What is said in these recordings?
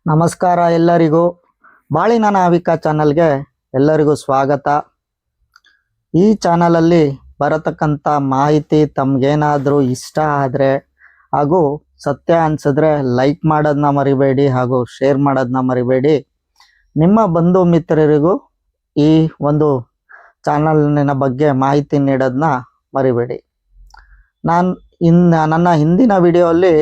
ನಮಸ್ಕಾರ ಎಲ್ಲರಿಗೂ. ಬಾಳಿನ ನಾವಿಕ ಚಾನಲ್ಗೆ ಎಲ್ಲರಿಗೂ ಸ್ವಾಗತ. ಈ ಚಾನಲಲ್ಲಿ ಬರತಕ್ಕಂಥ ಮಾಹಿತಿ ತಮಗೇನಾದರೂ ಇಷ್ಟ ಆದರೆ ಹಾಗೂ ಸತ್ಯ ಅನಿಸಿದ್ರೆ ಲೈಕ್ ಮಾಡೋದನ್ನ ಮರಿಬೇಡಿ ಹಾಗೂ ಶೇರ್ ಮಾಡೋದನ್ನ ಮರಿಬೇಡಿ. ನಿಮ್ಮ ಬಂಧು ಮಿತ್ರರಿಗೂ ಈ ಒಂದು ಚಾನಲಿನ ಬಗ್ಗೆ ಮಾಹಿತಿ ನೀಡೋದನ್ನ ಮರಿಬೇಡಿ. ನನ್ನ ಹಿಂದಿನ ವಿಡಿಯೋಲ್ಲಿ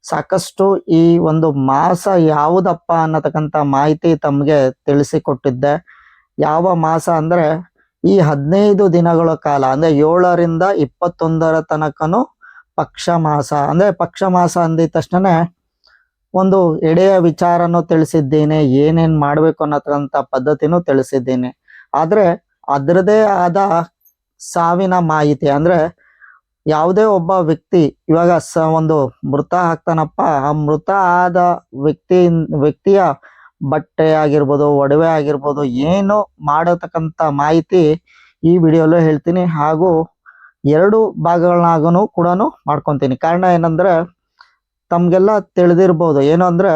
ಸಾಕಷ್ಟು ಈ ಒಂದು ಮಾಸ ಯಾವುದಪ್ಪ ಅನ್ನತಕ್ಕಂಥ ಮಾಹಿತಿ ತಮಗೆ ತಿಳಿಸಿಕೊಟ್ಟಿದ್ದೆ. ಯಾವ ಮಾಸ ಅಂದರೆ ಈ 15 ದಿನಗಳ ಕಾಲ ಅಂದರೆ 7ರಿಂದ 21 ತನಕನೂ ಪಕ್ಷ ಮಾಸ. ಅಂದರೆ ಪಕ್ಷ ಮಾಸ ಅಂದಿದ ತಕ್ಷಣ ಒಂದು ಎಡೆಯ ವಿಚಾರನೂ ತಿಳಿಸಿದ್ದೀನಿ, ಏನೇನು ಮಾಡಬೇಕು ಅನ್ನತಕ್ಕಂಥ ಪದ್ಧತಿನೂ ತಿಳಿಸಿದ್ದೀನಿ. ಆದರೆ ಅದರದೇ ಆದ ಸಾವಿನ ಮಾಹಿತಿ ಅಂದರೆ ಯಾವುದೇ ಒಬ್ಬ ವ್ಯಕ್ತಿ ಇವಾಗ ಒಂದು ಮೃತ ಆಗ್ತಾನಪ್ಪ, ಆ ಮೃತ ಆದ ವ್ಯಕ್ತಿಯ ಬಟ್ಟೆ ಆಗಿರ್ಬೋದು, ಒಡವೆ ಆಗಿರ್ಬೋದು, ಏನು ಮಾಡತಕ್ಕಂಥ ಮಾಹಿತಿ ಈ ವಿಡಿಯೋలో ಹೇಳ್ತೀನಿ. ಹಾಗೂ 2 ಭಾಗಗಳನ್ನಾಗೂ ಕೂಡ ಮಾಡ್ಕೊತೀನಿ. ಕಾರಣ ಏನಂದ್ರೆ ತಮಗೆಲ್ಲ ತಿಳಿದಿರ್ಬೋದು, ಏನು ಅಂದ್ರೆ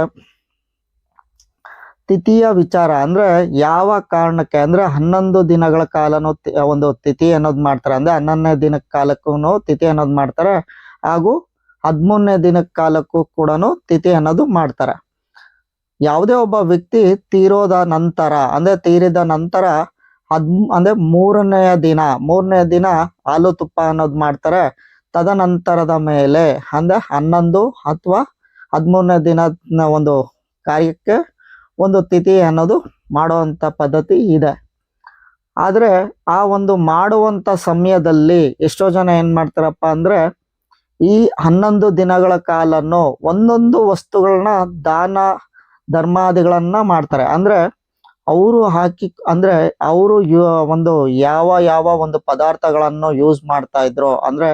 ತಿಥಿಯ ವಿಚಾರ ಅಂದ್ರೆ ಯಾವ ಕಾರಣಕ್ಕೆ ಅಂದ್ರೆ 11 ದಿನಗಳ ಕಾಲನು ಒಂದು ತಿಥಿ ಅನ್ನೋದು ಮಾಡ್ತಾರೆ. ಅಂದ್ರೆ 11ನೇ ದಿನದ ಕಾಲಕ್ಕೂ ತಿಥಿ ಅನ್ನೋದು ಮಾಡ್ತಾರೆ, ಹಾಗೂ 13ನೇ ದಿನದ ಕಾಲಕ್ಕೂ ಕೂಡ ತಿಥಿ ಅನ್ನೋದು ಮಾಡ್ತಾರೆ. ಯಾವುದೇ ಒಬ್ಬ ವ್ಯಕ್ತಿ ತೀರಿದ ನಂತರ ಅಂದ್ರೆ ಮೂರನೇ ದಿನ ಹಾಲು ತುಪ್ಪ ಅನ್ನೋದು ಮಾಡ್ತಾರೆ. ತದನಂತರದ ಮೇಲೆ ಅಂದ್ರೆ 11 ಅಥವಾ 13ನೇ ದಿನ ಒಂದು ಕಾರ್ಯಕ್ಕೆ ಒಂದು ತಿಥಿ ಅನ್ನೋದು ಮಾಡುವಂಥ ಪದ್ಧತಿ ಇದೆ. ಆದರೆ ಆ ಒಂದು ಮಾಡುವಂಥ ಸಮಯದಲ್ಲಿ ಎಷ್ಟೋ ಜನ ಏನು ಮಾಡ್ತಾರಪ್ಪ ಅಂದರೆ ಈ 11 ದಿನಗಳ ಕಾಲನ್ನು ಒಂದೊಂದು ವಸ್ತುಗಳನ್ನ ದಾನ ಧರ್ಮಾದಿಗಳನ್ನ ಮಾಡ್ತಾರೆ. ಅಂದರೆ ಅವರು ಅವರು ಒಂದು ಯಾವ ಒಂದು ಪದಾರ್ಥಗಳನ್ನು ಯೂಸ್ ಮಾಡ್ತಾ ಇದ್ರು ಅಂದ್ರೆ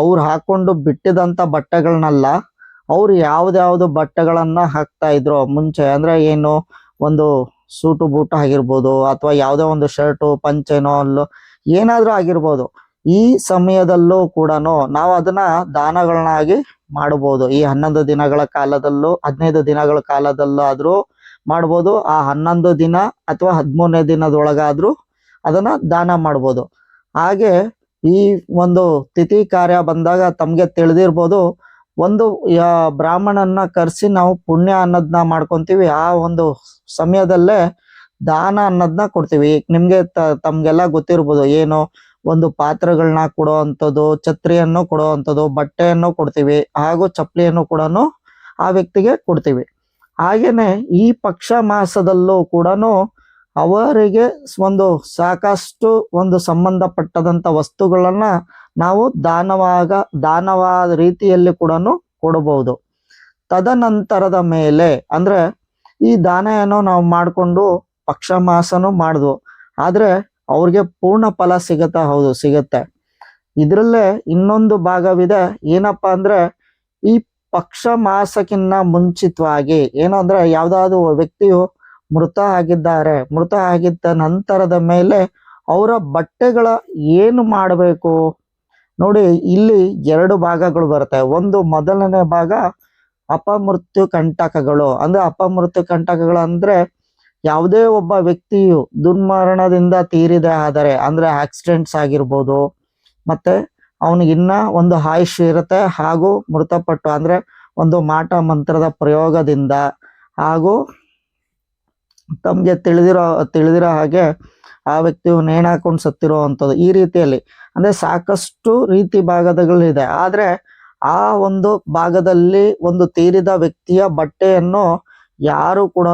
ಅವ್ರು ಹಾಕೊಂಡು ಬಿಟ್ಟಿದಂಥ ಬಟ್ಟೆಗಳನ್ನೆಲ್ಲ ಅವ್ರು ಯಾವ್ದು ಬಟ್ಟೆಗಳನ್ನ ಹಾಕ್ತಾ ಇದ್ರು ಮುಂಚೆ. ಅಂದ್ರೆ ಏನು ಒಂದು ಸೂಟು ಬೂಟು ಆಗಿರ್ಬೋದು, ಅಥವಾ ಯಾವುದೋ ಒಂದು ಶರ್ಟು ಪಂಚೆನೋ ಅಲ್ಲೋ ಏನಾದ್ರೂ ಆಗಿರ್ಬೋದು. ಈ ಸಮಯದಲ್ಲೂ ಕೂಡ ನಾವು ಅದನ್ನ ದಾನಗಳನ್ನಾಗಿ ಮಾಡಬಹುದು. ಈ 11 ದಿನಗಳ ಕಾಲದಲ್ಲೂ 15 ದಿನಗಳ ಕಾಲದಲ್ಲೂ ಆದ್ರೂ ಮಾಡ್ಬೋದು. ಆ 11 ದಿನ ಅಥವಾ 13ನೇ ದಿನದೊಳಗಾದ್ರೂ ಅದನ್ನ ದಾನ ಮಾಡ್ಬೋದು. ಹಾಗೆ ಈ ಒಂದು ತಿಥಿ ಕಾರ್ಯ ಬಂದಾಗ ತಮ್ಗೆ ತಿಳಿದಿರ್ಬೋದು, ಒಂದು ಬ್ರಾಹ್ಮಣನ್ನ ಕರೆಸಿ ನಾವು ಪುಣ್ಯ ಅನ್ನೋದನ್ನ ಮಾಡ್ಕೊಂತೀವಿ. ಆ ಒಂದು ಸಮಯದಲ್ಲೇ ದಾನ ಅನ್ನೋದನ್ನ ಕೊಡ್ತೀವಿ. ನಿಮ್ಗೆ ತಮ್ಗೆಲ್ಲ ಗೊತ್ತಿರ್ಬೋದು, ಏನು ಒಂದು ಪಾತ್ರೆಗಳನ್ನ ಕೊಡೋ ಅಂಥದ್ದು, ಛತ್ರಿಯನ್ನು ಕೊಡೋ ಅಂಥದ್ದು, ಬಟ್ಟೆಯನ್ನು ಕೊಡ್ತೀವಿ, ಹಾಗೂ ಚಪ್ಪಲಿಯನ್ನು ಕೂಡ ಆ ವ್ಯಕ್ತಿಗೆ ಕೊಡ್ತೀವಿ. ಹಾಗೇನೆ ಈ ಪಕ್ಷ ಮಾಸದಲ್ಲೂ ಕೂಡ ಅವರಿಗೆ ಒಂದು ಸಾಕಷ್ಟು ಒಂದು ಸಂಬಂಧಪಟ್ಟದಂತ ವಸ್ತುಗಳನ್ನ ನಾವು ದಾನವಾದ ರೀತಿಯಲ್ಲಿ ಕೂಡ ಕೊಡಬಹುದು. ತದನಂತರದ ಮೇಲೆ ಅಂದ್ರೆ ಈ ದಾನ ಏನೋ ನಾವು ಮಾಡಿಕೊಂಡು ಪಕ್ಷ ಮಾಸನೂ ಮಾಡಿದ್ವು, ಆದ್ರೆ ಅವ್ರಿಗೆ ಪೂರ್ಣ ಫಲ ಸಿಗತ್ತಾ? ಹೌದು, ಸಿಗತ್ತೆ. ಇದ್ರಲ್ಲೇ ಇನ್ನೊಂದು ಭಾಗವಿದೆ. ಏನಪ್ಪಾ ಅಂದ್ರೆ ಈ ಪಕ್ಷ ಮಾಸಕ್ಕಿನ್ನ ಮುಂಚಿತವಾಗಿ ಏನು ಅಂದ್ರೆ ಯಾವ್ದಾದ್ರು ವ್ಯಕ್ತಿಯು ಮೃತ ಆಗಿದ್ದ ನಂತರದ ಮೇಲೆ ಅವರ ಬಟ್ಟೆಗಳ ಏನು ಮಾಡಬೇಕು ನೋಡಿ. ಇಲ್ಲಿ 2 ಭಾಗಗಳು ಬರುತ್ತೆ. ಒಂದು ಮೊದಲನೇ ಭಾಗ ಅಪಮೃತ್ಯು ಕಂಟಕಗಳು. ಅಂದ್ರೆ ಯಾವುದೇ ಒಬ್ಬ ವ್ಯಕ್ತಿಯು ದುರ್ಮರಣದಿಂದ ತೀರಿದೆ ಆದರೆ ಅಂದ್ರೆ ಆಕ್ಸಿಡೆಂಟ್ಸ್ ಆಗಿರ್ಬೋದು, ಮತ್ತೆ ಅವನಿಗಿನ್ನ ಒಂದು ಆಯುಷ್ ಇರುತ್ತೆ, ಹಾಗೂ ಮೃತಪಟ್ಟು ಅಂದ್ರೆ ಒಂದು ಮಾಟ ಮಂತ್ರದ ಪ್ರಯೋಗದಿಂದ, ಹಾಗೂ ತಮ್ಗೆ ತಿಳಿದಿರೋ ಹಾಗೆ ಆ ವ್ಯಕ್ತಿಯು ನೇಣಾಕೊಂಡು ಸತ್ತಿರೋ ಅಂಥದ್ದು. ಈ ರೀತಿಯಲ್ಲಿ ಅಂದ್ರೆ ಸಾಕಷ್ಟು ರೀತಿ ಭಾಗಗಳಿದೆ. ಆದ್ರೆ ಆ ಒಂದು ಭಾಗದಲ್ಲಿ ಒಂದು ತೀರಿದ ವ್ಯಕ್ತಿಯ ಬಟ್ಟೆಯನ್ನು ಯಾರು ಕೂಡ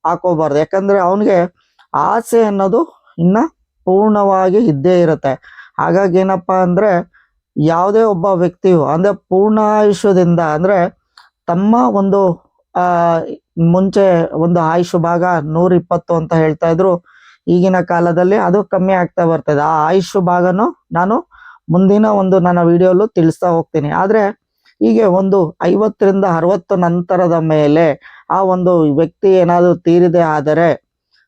ಹಾಕೋಬಾರ್ದು. ಯಾಕಂದ್ರೆ ಅವನಿಗೆ ಆಸೆ ಅನ್ನೋದು ಇನ್ನ ಪೂರ್ಣವಾಗಿ ಇದ್ದೇ ಇರುತ್ತೆ. ಹಾಗಾಗಿ ಏನಪ್ಪಾ ಅಂದ್ರೆ ಯಾವುದೇ ಒಬ್ಬ ವ್ಯಕ್ತಿಯು ಅಂದ್ರೆ ಪೂರ್ಣ ಆಯುಷ್ಯದಿಂದ ಅಂದ್ರೆ ತಮ್ಮ ಒಂದು ಮುಂಚೆ ಒಂದು ಆಯುಷ್ ಭಾಗ 120 ಅಂತ ಹೇಳ್ತಾ ಇದ್ರು. ಈಗಿನ ಕಾಲದಲ್ಲಿ ಅದು ಕಮ್ಮಿ ಆಗ್ತಾ ಬರ್ತದೆ. ಆ ಆಯುಷ್ ಭಾಗನು ನಾನು ಮುಂದಿನ ಒಂದು ನನ್ನ ವಿಡಿಯೋಲು ತಿಳಿಸ್ತಾ ಹೋಗ್ತೀನಿ. ಆದ್ರೆ ಹೀಗೆ ಒಂದು 50ರಿಂದ 60 ನಂತರದ ಮೇಲೆ ಆ ಒಂದು ವ್ಯಕ್ತಿ ಏನಾದ್ರು ತೀರಿದೆ ಆದರೆ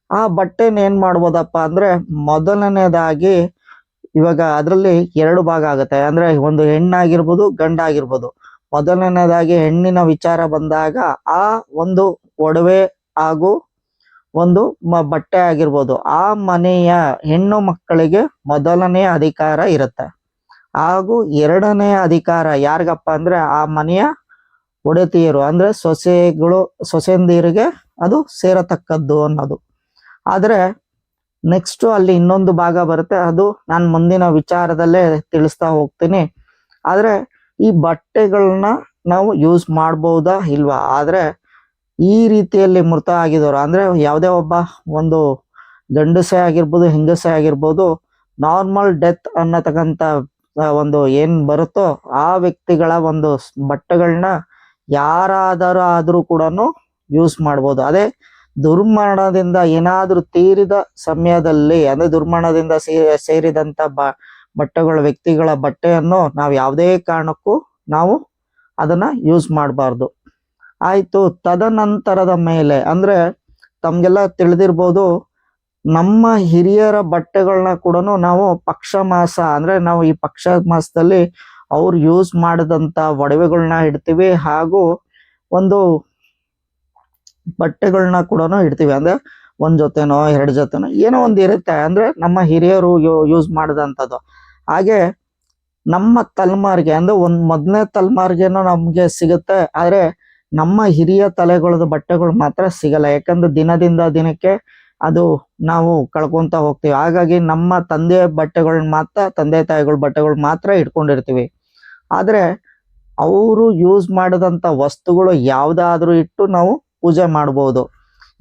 ಆ ಬಟ್ಟೆನ ಏನ್ ಮಾಡ್ಬೋದಪ್ಪ ಅಂದ್ರೆ ಮೊದಲನೇದಾಗಿ ಇವಾಗ ಅದರಲ್ಲಿ 2 ಭಾಗ ಆಗುತ್ತೆ. ಅಂದ್ರೆ ಒಂದು ಹೆಣ್ಣಾಗಿರ್ಬೋದು, ಗಂಡಾಗಿರ್ಬೋದು. ಮೊದಲನೇದಾಗಿ ಹೆಣ್ಣಿನ ವಿಚಾರ ಬಂದಾಗ ಆ ಒಂದು ಒಡವೆ ಹಾಗೂ ಒಂದು ಬಟ್ಟೆ ಆಗಿರ್ಬೋದು, ಆ ಮನೆಯ ಹೆಣ್ಣು ಮಕ್ಕಳಿಗೆ ಮೊದಲನೇ ಅಧಿಕಾರ ಇರುತ್ತೆ. ಹಾಗೂ ಎರಡನೇ ಅಧಿಕಾರ ಯಾರಿಗಪ್ಪ ಅಂದ್ರೆ ಆ ಮನೆಯ ಒಡೆತಿಯರು ಅಂದ್ರೆ ಸೊಸೆಂದಿರಿಗೆ ಅದು ಸೇರತಕ್ಕದ್ದು ಅನ್ನೋದು. ಆದ್ರೆ ನೆಕ್ಸ್ಟ್ ಅಲ್ಲಿ ಇನ್ನೊಂದು ಭಾಗ ಬರುತ್ತೆ, ಅದು ನಾನು ಮುಂದಿನ ವಿಚಾರದಲ್ಲೇ ತಿಳಿಸ್ತಾ ಹೋಗ್ತೀನಿ. ಆದ್ರೆ ಈ ಬಟ್ಟೆಗಳನ್ನ ನಾವು ಯೂಸ್ ಮಾಡ್ಬೋದಾ ಇಲ್ವಾ? ಆದ್ರೆ ಈ ರೀತಿಯಲ್ಲಿ ಮೃತ ಆಗಿದವರು ಅಂದ್ರೆ ಯಾವುದೇ ಒಬ್ಬ ಒಂದು ಗಂಡಸೆ ಆಗಿರ್ಬೋದು ಹೆಂಗಸೆ ಆಗಿರ್ಬೋದು, ನಾರ್ಮಲ್ ಡೆತ್ ಅನ್ನತಕ್ಕಂಥ ಒಂದು ಏನ್ ಬರುತ್ತೋ ಆ ವ್ಯಕ್ತಿಗಳ ಒಂದು ಬಟ್ಟೆಗಳನ್ನ ಯಾರಾದರೂ ಕೂಡ ಯೂಸ್ ಮಾಡ್ಬೋದು. ಅದೇ ದುರ್ಮರಣದಿಂದ ಏನಾದ್ರೂ ತೀರಿದ ಸಮಯದಲ್ಲಿ ಅಂದ್ರೆ ದುರ್ಮರಣದಿಂದ ಸೇರಿದಂತ ಬಟ್ಟೆಗಳ ವ್ಯಕ್ತಿಗಳ ಬಟ್ಟೆಯನ್ನು ನಾವು ಯಾವುದೇ ಕಾರಣಕ್ಕೂ ನಾವು ಅದನ್ನ ಯೂಸ್ ಮಾಡಬಾರ್ದು. ಆಯ್ತು. ತದನಂತರದ ಮೇಲೆ ಅಂದ್ರೆ ತಮ್ಗೆಲ್ಲ ತಿಳಿದಿರ್ಬೋದು, ನಮ್ಮ ಹಿರಿಯರ ಬಟ್ಟೆಗಳನ್ನ ಕೂಡ ನಾವು ಪಕ್ಷ ಮಾಸ ಅಂದ್ರೆ ನಾವು ಈ ಪಕ್ಷ ಮಾಸದಲ್ಲಿ ಅವ್ರು ಯೂಸ್ ಮಾಡಿದಂತ ಒಡವೆಗಳನ್ನ ಇಡ್ತೀವಿ, ಹಾಗೂ ಒಂದು ಬಟ್ಟೆಗಳನ್ನ ಕೂಡ ಇಡ್ತೀವಿ. ಅಂದ್ರೆ ಒಂದ್ ಜೊತೆನೋ ಎರಡು ಜೊತೆನೋ ಏನೋ ಒಂದು ಇರುತ್ತೆ, ಅಂದ್ರೆ ನಮ್ಮ ಹಿರಿಯರು ಯೂಸ್ ಮಾಡಿದಂಥದ್ದು. ಹಾಗೆ ನಮ್ಮ ತಲೆಮಾರಿಗೆ ಅಂದ್ರೆ ಮೊದಲನೇ ತಲೆಮಾರಿಗೆನೋ ನಮ್ಗೆ ಸಿಗುತ್ತೆ, ಆದ್ರೆ ನಮ್ಮ ಹಿರಿಯ ತಲೆಗಳದ ಬಟ್ಟೆಗಳು ಮಾತ್ರ ಸಿಗಲ್ಲ. ಯಾಕಂದ್ರೆ ದಿನದಿಂದ ದಿನಕ್ಕೆ ಅದು ನಾವು ಕಳ್ಕೊಂತ ಹೋಗ್ತೀವಿ. ಹಾಗಾಗಿ ನಮ್ಮ ತಂದೆ ಬಟ್ಟೆಗಳನ್ನ ಮಾತ್ರ, ತಂದೆ ತಾಯಿಗಳ ಬಟ್ಟೆಗಳು ಮಾತ್ರ ಇಟ್ಕೊಂಡಿರ್ತೀವಿ. ಆದ್ರೆ ಅವರು ಯೂಸ್ ಮಾಡಿದಂತ ವಸ್ತುಗಳು ಯಾವ್ದಾದ್ರೂ ಇಟ್ಟು ನಾವು ಪೂಜೆ ಮಾಡ್ಬೋದು.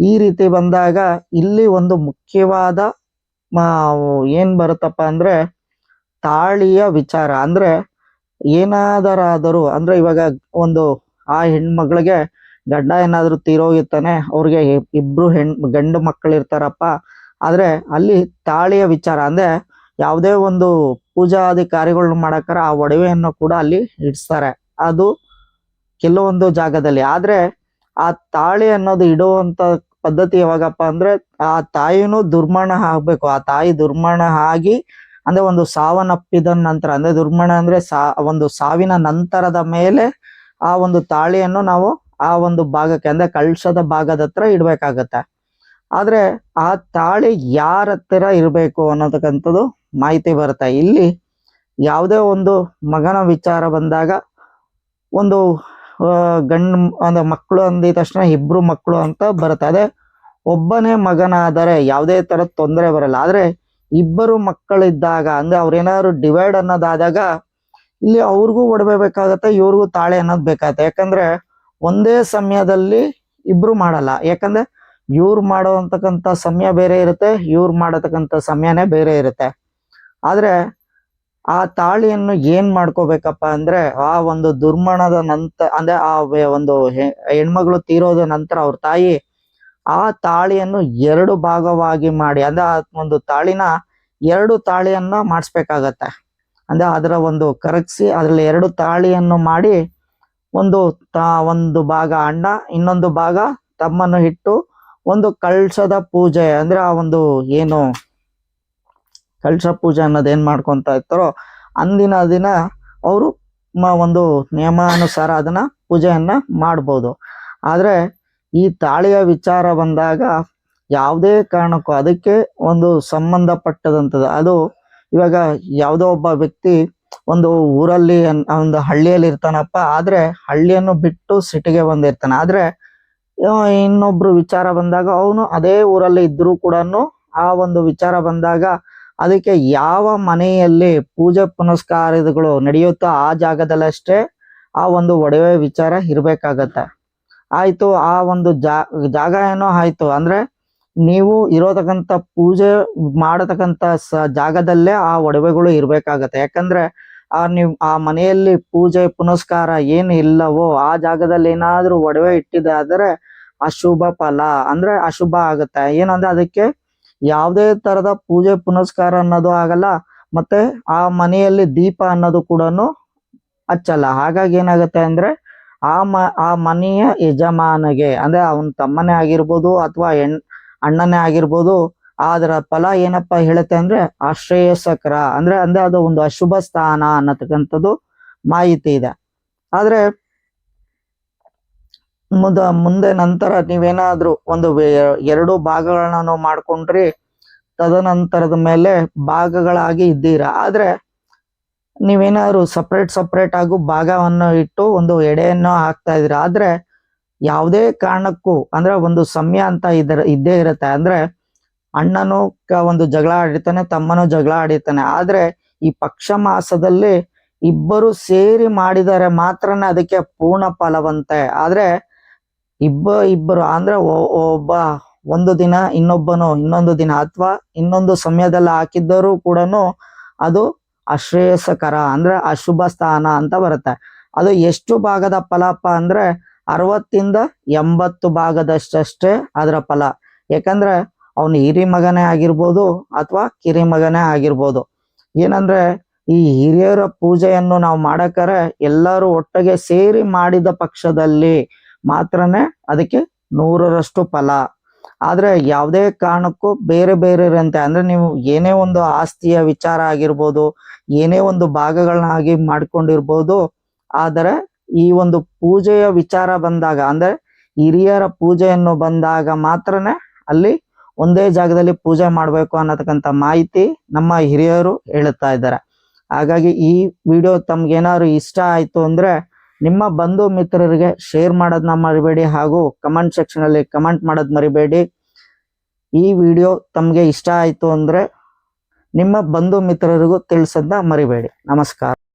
ಈ ರೀತಿ ಬಂದಾಗ ಇಲ್ಲಿ ಒಂದು ಮುಖ್ಯವಾದ ಏನ್ ಬರುತ್ತಪ್ಪ ಅಂದ್ರೆ ತಾಳಿಯ ವಿಚಾರ. ಅಂದ್ರೆ ಏನಾದರಾದರೂ ಅಂದ್ರೆ ಇವಾಗ ಒಂದು ಆ ಹೆಣ್ಮಗಳಿಗೆ ಗಂಡ ಏನಾದ್ರು ತೀರೋಗಿರ್ತಾನೆ, ಅವ್ರಿಗೆ ಇಬ್ರು ಗಂಡು ಮಕ್ಕಳು ಇರ್ತಾರಪ್ಪ. ಆದ್ರೆ ಅಲ್ಲಿ ತಾಳಿಯ ವಿಚಾರ ಅಂದ್ರೆ ಯಾವುದೇ ಒಂದು ಪೂಜಾದಿ ಕಾರ್ಯಗಳನ್ನ ಮಾಡಕ್ಕಾರ ಆ ಒಡವೆಯನ್ನು ಕೂಡ ಅಲ್ಲಿ ಇಡ್ಸ್ತಾರೆ, ಅದು ಕೆಲವೊಂದು ಜಾಗದಲ್ಲಿ. ಆದ್ರೆ ಆ ತಾಳಿ ಅನ್ನೋದು ಇಡುವಂತ ಪದ್ಧತಿ ಯಾವಾಗಪ್ಪ ಅಂದ್ರೆ ಆ ತಾಯಿನೂ ದುರ್ಮರಣ ಆಗ್ಬೇಕು. ಆ ತಾಯಿ ದುರ್ಮರಣ ಆಗಿ ಅಂದ್ರೆ ಒಂದು ಸಾವನ್ನಪ್ಪಿದ ನಂತರ, ಅಂದ್ರೆ ದುರ್ಮರಣ ಅಂದ್ರೆ ಒಂದು ಸಾವಿನ ನಂತರದ ಮೇಲೆ ಆ ಒಂದು ತಾಳಿಯನ್ನು ನಾವು ಆ ಒಂದು ಭಾಗಕ್ಕೆ ಅಂದ್ರೆ ಕಳಶದ ಭಾಗದ ಹತ್ರ ಇಡ್ಬೇಕಾಗತ್ತೆ. ಆದ್ರೆ ಆ ತಾಳಿ ಯಾರ ಹತ್ತಿರ ಇರ್ಬೇಕು ಅನ್ನೋದಕ್ಕಂಥದ್ದು ಮಾಹಿತಿ ಬರುತ್ತೆ. ಇಲ್ಲಿ ಯಾವುದೇ ಒಂದು ಮಗನ ವಿಚಾರ ಬಂದಾಗ ಒಂದು ಒಂದು ಮಕ್ಕಳು ಅಂದಿದ ತಕ್ಷಣ ಇಬ್ರು ಮಕ್ಕಳು ಅಂತ ಬರುತ್ತೆ. ಅದೇ ಒಬ್ಬನೇ ಮಗನಾದರೆ ಯಾವುದೇ ತರ ತೊಂದರೆ ಬರಲ್ಲ. ಆದ್ರೆ ಇಬ್ಬರು ಮಕ್ಕಳಿದ್ದಾಗ ಅಂದ್ರೆ ಅವ್ರೇನಾದ್ರು ಡಿವೈಡ್ ಅನ್ನೋದಾದಾಗ ಇಲ್ಲಿ ಅವ್ರಿಗೂ ಒಡಬೇಕಾಗತ್ತೆ, ಇವ್ರಿಗೂ ತಾಳೆ ಅನ್ನೋದು ಬೇಕಾಗತ್ತೆ. ಯಾಕಂದ್ರೆ ಒಂದೇ ಸಮಯದಲ್ಲಿ ಇಬ್ರು ಮಾಡಲ್ಲ. ಯಾಕಂದ್ರೆ ಇವ್ರು ಮಾಡೋತಕ್ಕಂಥ ಸಮಯ ಬೇರೆ ಇರುತ್ತೆ, ಇವ್ರು ಮಾಡತಕ್ಕಂಥ ಸಮಯನೇ ಬೇರೆ ಇರುತ್ತೆ. ಆದ್ರೆ ಆ ತಾಳಿಯನ್ನು ಏನ್ ಮಾಡ್ಕೋಬೇಕಪ್ಪ ಅಂದ್ರೆ ಆ ಒಂದು ದುರ್ಮರಣದ ನಂತರ ಅಂದ್ರೆ ಆ ಒಂದು ಹೆಣ್ಮಗಳು ತೀರೋದ ನಂತರ ಅವ್ರ ತಾಯಿ ಆ ತಾಳಿಯನ್ನು ಎರಡು ಭಾಗವಾಗಿ ಮಾಡಿ ಅಂದ್ರೆ ಆ ಒಂದು ತಾಳಿನ ಎರಡು ತಾಳಿಯನ್ನ ಮಾಡಿಸ್ಬೇಕಾಗತ್ತೆ. ಅಂದ್ರೆ ಅದರ ಒಂದು ಕರಗಿಸಿ ಅದ್ರಲ್ಲಿ ಎರಡು ತಾಳಿಯನ್ನು ಮಾಡಿ ಒಂದು ಭಾಗ ಅಣ್ಣ ಇನ್ನೊಂದು ಭಾಗ ತಮ್ಮನ್ನು ಇಟ್ಟು ಒಂದು ಕಳಶದ ಪೂಜೆ ಅಂದ್ರೆ ಆ ಒಂದು ಏನು ಕಳಶ ಪೂಜೆ ಅನ್ನೋದು ಏನ್ ಮಾಡ್ಕೊಂತ ಇರ್ತಾರೋ ಅಂದಿನ ದಿನ ಅವರು ಒಂದು ನಿಯಮಾನುಸಾರ ಅದನ್ನ ಪೂಜೆಯನ್ನ ಮಾಡ್ಬೋದು. ಆದ್ರೆ ಈ ತಾಳಿಯ ವಿಚಾರ ಬಂದಾಗ ಯಾವುದೇ ಕಾರಣಕ್ಕೂ ಅದಕ್ಕೆ ಒಂದು ಸಂಬಂಧಪಟ್ಟದಂಥದ್ದು. ಅದು ಇವಾಗ ಯಾವುದೋ ಒಬ್ಬ ವ್ಯಕ್ತಿ ಒಂದು ಊರಲ್ಲಿ ಒಂದು ಹಳ್ಳಿಯಲ್ಲಿ ಇರ್ತಾನಪ್ಪ, ಆದ್ರೆ ಹಳ್ಳಿಯನ್ನು ಬಿಟ್ಟು ಸಿಟಿಗೆ ಬಂದಿರ್ತಾನೆ. ಆದ್ರೆ ಇನ್ನೊಬ್ರು ವಿಚಾರ ಬಂದಾಗ ಅವನು ಅದೇ ಊರಲ್ಲಿ ಇದ್ರೂ ಕೂಡ ಆ ಒಂದು ವಿಚಾರ ಬಂದಾಗ ಅದಕ್ಕೆ ಯಾವ ಮನೆಯಲ್ಲಿ ಪೂಜೆ ಪುನಸ್ಕಾರಗಳು ನಡೆಯುತ್ತೋ ಆ ಜಾಗದಲ್ಲಷ್ಟೇ ಆ ಒಂದು ಒಡವೆ ವಿಚಾರ ಇರ್ಬೇಕಾಗತ್ತೆ. ಆಯ್ತು, ಆ ಒಂದು ಜಾಗ ಏನೋ ಆಯ್ತು ಅಂದ್ರೆ ನೀವು ಇರೋತಕ್ಕಂಥ ಪೂಜೆ ಮಾಡತಕ್ಕಂಥ ಜಾಗದಲ್ಲೇ ಆ ಒಡವೆಗಳು ಇರ್ಬೇಕಾಗತ್ತೆ. ಯಾಕಂದ್ರೆ ನೀವು ಆ ಮನೆಯಲ್ಲಿ ಪೂಜೆ ಪುನಸ್ಕಾರ ಏನು ಇಲ್ಲವೋ ಆ ಜಾಗದಲ್ಲಿ ಏನಾದ್ರೂ ಒಡವೆ ಇಟ್ಟಿದ್ದಾದರೆ ಅಶುಭ ಫಲ ಅಂದ್ರೆ ಅಶುಭ ಆಗತ್ತೆ. ಏನಂದ್ರೆ ಅದಕ್ಕೆ ಯಾವುದೇ ತರದ ಪೂಜೆ ಪುನಸ್ಕಾರ ಅನ್ನೋದು ಆಗಲ್ಲ, ಮತ್ತೆ ಆ ಮನೆಯಲ್ಲಿ ದೀಪ ಅನ್ನೋದು ಕೂಡ ಹಚ್ಚಲ್ಲ. ಹಾಗಾಗಿ ಏನಾಗುತ್ತೆ ಅಂದ್ರೆ ಆ ಮನೆಯ ಯಜಮಾನಗೆ ಅಂದ್ರೆ ಅವನ ತಮ್ಮನೇ ಆಗಿರ್ಬೋದು ಅಥವಾ ಅಣ್ಣನೇ ಆಗಿರ್ಬೋದು, ಅದರ ಫಲ ಏನಪ್ಪ ಹೇಳುತ್ತೆ ಅಂದ್ರೆ ಅಶ್ರೇಯಸ್ಕರ ಅಂದ್ರೆ ಅದು ಒಂದು ಅಶುಭ ಸ್ಥಾನ ಅನ್ನತಕ್ಕಂಥದ್ದು ಮಾಹಿತಿ ಇದೆ. ಆದ್ರೆ ಮುಂದೆ ನಂತರ ನೀವೇನಾದ್ರೂ ಒಂದು ಎರಡು ಭಾಗಗಳನ್ನ ಮಾಡ್ಕೊಂಡ್ರಿ, ತದನಂತರದ ಮೇಲೆ ಭಾಗಗಳಾಗಿ ಇದ್ದೀರಾ. ಆದ್ರೆ ನೀವೇನಾದ್ರು ಸಪ್ರೇಟ್ ಆಗು ಭಾಗವನ್ನು ಇಟ್ಟು ಒಂದು ಎಡೆಯನ್ನು ಹಾಕ್ತಾ ಇದ್ದೀರಾ. ಆದ್ರೆ ಯಾವುದೇ ಕಾರಣಕ್ಕೂ ಅಂದ್ರೆ ಒಂದು ಸಮಯ ಅಂತ ಇದ್ದೇ ಇರುತ್ತೆ. ಅಂದ್ರೆ ಅಣ್ಣನು ಒಂದು ಜಗಳ ಆಡಿರ್ತಾನೆ, ತಮ್ಮನು ಜಗಳ ಆಡಿರ್ತಾನೆ. ಆದ್ರೆ ಈ ಪಕ್ಷ ಮಾಸದಲ್ಲಿ ಇಬ್ಬರು ಸೇರಿ ಮಾಡಿದರೆ ಮಾತ್ರನೇ ಅದಕ್ಕೆ ಪೂರ್ಣ ಫಲವಂತೆ. ಆದ್ರೆ ಇಬ್ಬರು ಅಂದ್ರೆ ಒಬ್ಬ ಒಂದು ದಿನ, ಇನ್ನೊಬ್ಬನು ಇನ್ನೊಂದು ದಿನ, ಅಥವಾ ಇನ್ನೊಂದು ಸಮಯದಲ್ಲಿ ಹಾಕಿದ್ದರೂ ಕೂಡ ಅದು ಅಶ್ರೇಯಸ್ಕರ ಅಂದ್ರೆ ಅಶುಭ ಸ್ಥಾನ ಅಂತ ಬರುತ್ತೆ. ಅದು ಎಷ್ಟು ಭಾಗದ ಫಲಪ್ಪ ಅಂದ್ರೆ 60-80 ಭಾಗದಷ್ಟೇ ಅದರ ಫಲ. ಯಾಕಂದ್ರೆ ಅವನು ಹಿರಿ ಮಗನೇ ಆಗಿರ್ಬೋದು ಅಥವಾ ಕಿರಿ ಮಗನೇ ಆಗಿರ್ಬೋದು. ಏನಂದ್ರೆ ಈ ಹಿರಿಯರ ಪೂಜೆಯನ್ನು ನಾವು ಮಾಡಕ್ಕಾರೆ ಎಲ್ಲರೂ ಒಟ್ಟಿಗೆ ಸೇರಿ ಮಾಡಿದ ಪಕ್ಷದಲ್ಲಿ ಮಾತ್ರನೇ ಅದಕ್ಕೆ 100ರಷ್ಟು ಫಲ. ಆದ್ರೆ ಯಾವುದೇ ಕಾರಣಕ್ಕೂ ಬೇರೆ ಇರಂತೆ ಅಂದ್ರೆ ನೀವು ಏನೇ ಒಂದು ಆಸ್ತಿಯ ವಿಚಾರ ಆಗಿರ್ಬೋದು, ಏನೇ ಒಂದು ಭಾಗಗಳನ್ನಾಗಿ ಮಾಡ್ಕೊಂಡಿರ್ಬೋದು. ಆದರೆ ಈ ಒಂದು ಪೂಜೆಯ ವಿಚಾರ ಬಂದಾಗ ಅಂದ್ರೆ ಹಿರಿಯರ ಪೂಜೆಯನ್ನು ಬಂದಾಗ ಮಾತ್ರನೇ ಅಲ್ಲಿ ಒಂದೇ ಜಾಗದಲ್ಲಿ ಪೂಜೆ ಮಾಡಬೇಕು ಅನ್ನತಕ್ಕಂಥ ಮಾಹಿತಿ ನಮ್ಮ ಹಿರಿಯರು ಹೇಳುತ್ತಾ ಇದ್ದಾರೆ. ಹಾಗಾಗಿ ಈ ವಿಡಿಯೋ ತಮ್ಗೇನಾದ್ರು ಇಷ್ಟ ಆಯ್ತು ಅಂದ್ರೆ ನಿಮ್ಮ ಬಂಧು ಮಿತ್ರರಿಗೆ ಶೇರ್ ಮಾಡೋದನ್ನ ಮರಿಬೇಡಿ, ಹಾಗೂ ಕಮೆಂಟ್ ಸೆಕ್ಷನ್ ಅಲ್ಲಿ ಕಮೆಂಟ್ ಮಾಡೋದ್ ಮರಿಬೇಡಿ. ಈ ವಿಡಿಯೋ ತಮ್ಗೆ ಇಷ್ಟ ಆಯ್ತು ಅಂದ್ರೆ ನಿಮ್ಮ ಬಂಧು ಮಿತ್ರರಿಗೂ ತಿಳಿಸೋದನ್ನ ಮರಿಬೇಡಿ. ನಮಸ್ಕಾರ.